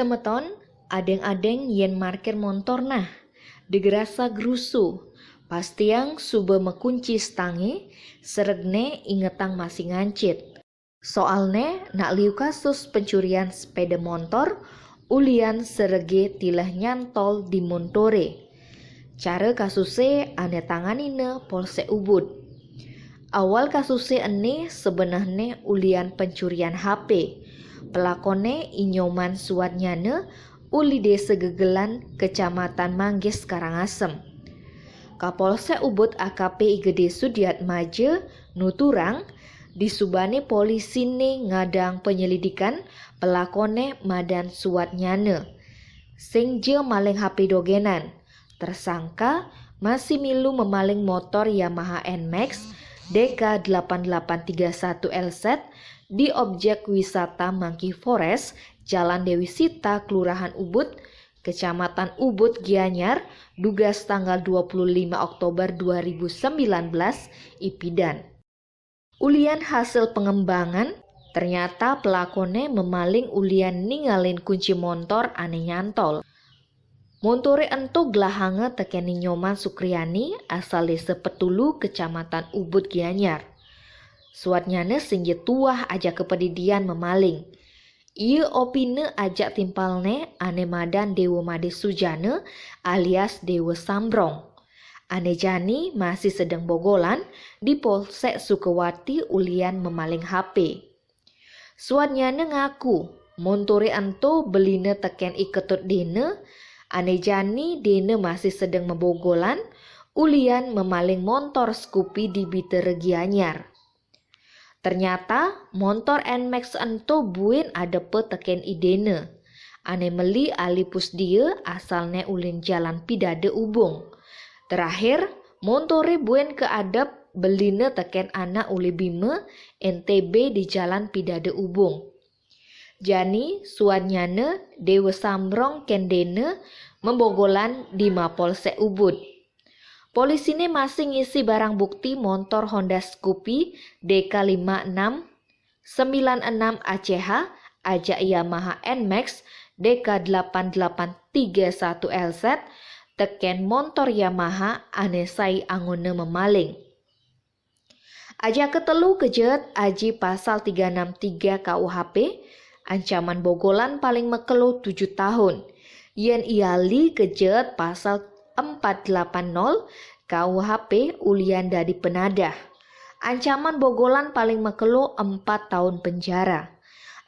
Semeton, adeng-adeng yen markir montor nah, digerasa gerusu, pastiang suba mekunci stange, seregne ingetang masih ngancit. Soalnya nak liu kasus pencurian sepeda motor, ulian serege tilah nyantol di montore. Cara kasusnya ane tanganine Polsek Ubud. Awal kasusnya ane sebenarnya ulian pencurian HP. Pelakone inyoman suatnyane uli desa Gegelan, Kecamatan Manggis, Karangasem. Kapolsek Ubud AKP Igede Sudiatmaja nuturang disubane polisi ne ngadang penyelidikan pelakone madan suatnyane. Sing je maling HP dogenan. Tersangka masih milu memaling motor Yamaha NMAX DK8831LZ di objek wisata Monkey Forest, Jalan Dewi Sita, Kelurahan Ubud, Kecamatan Ubud, Gianyar, Dugas tanggal 25 Oktober 2019, Ipidan. Ulian hasil pengembangan, ternyata pelakone memaling ulian ningalin kunci motor ane nyantol. Montore ento gelahanga tekeni nyoman Sukriani asal desa Petulu, Kecamatan Ubud, Gianyar. Suatnyane sinje tuah aja kepedidian memaling. Ia opine ajak timpalne ane madan Dewa Made Sujana alias Dewa Sambrong. Ane jani masih sedang bogolan di Polsek Sukawati ulian memaling HP. Suatnyane ngaku montore ento beline teken iketut dene. Ane jani dene masih sedang mebogolan ulian memaling motor Scoopy di Bitere Gianyar. Ternyata motor NMAX ento buin adepe teken idene. Ane meli alipus dia asalnya ulin jalan Pidade Ubung. Terakhir, montore buen ke adap beline teken anak uli Bime NTB di Jalan Pidade Ubung. Jani suanyane Dewa Sambrong kendene membogolan di Mapolsek Ubud. Polisine masih ngisi barang bukti motor Honda Scoopy DK5696 ACH ajak Yamaha NMAX DK8831LZ teken motor Yamaha anesai angone memaling. Aja ketelu kejet aji pasal 363 KUHP, ancaman bogolan paling mekelu 7 tahun. Yen iali kejet pasal 480 KUHP ulian dari penadah. Ancaman bogolan paling mekelu 4 tahun penjara.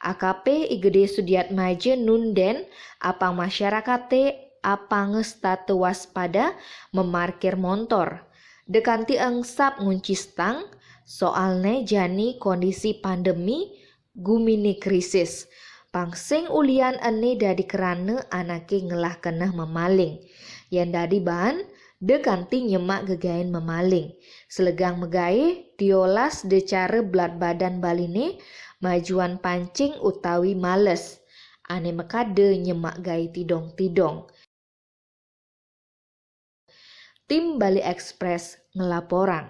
AKP Igede Sudiatmaja nunden apang masyarakate apang statu waspada memarkir motor. Dekanti engsap ngunci stang, soalnya jani kondisi pandemi gumini krisis. Pangsing ulian ane dari kerana anake ngelah kenah memaling. Yang dari bahan dekanti nyemak gegain memaling. Selegang megae diolas de cara belat badan baline majuan pancing utawi males. Ane mekade nyemak gai tidong-tidong. Tim Bali Express ngelaporang.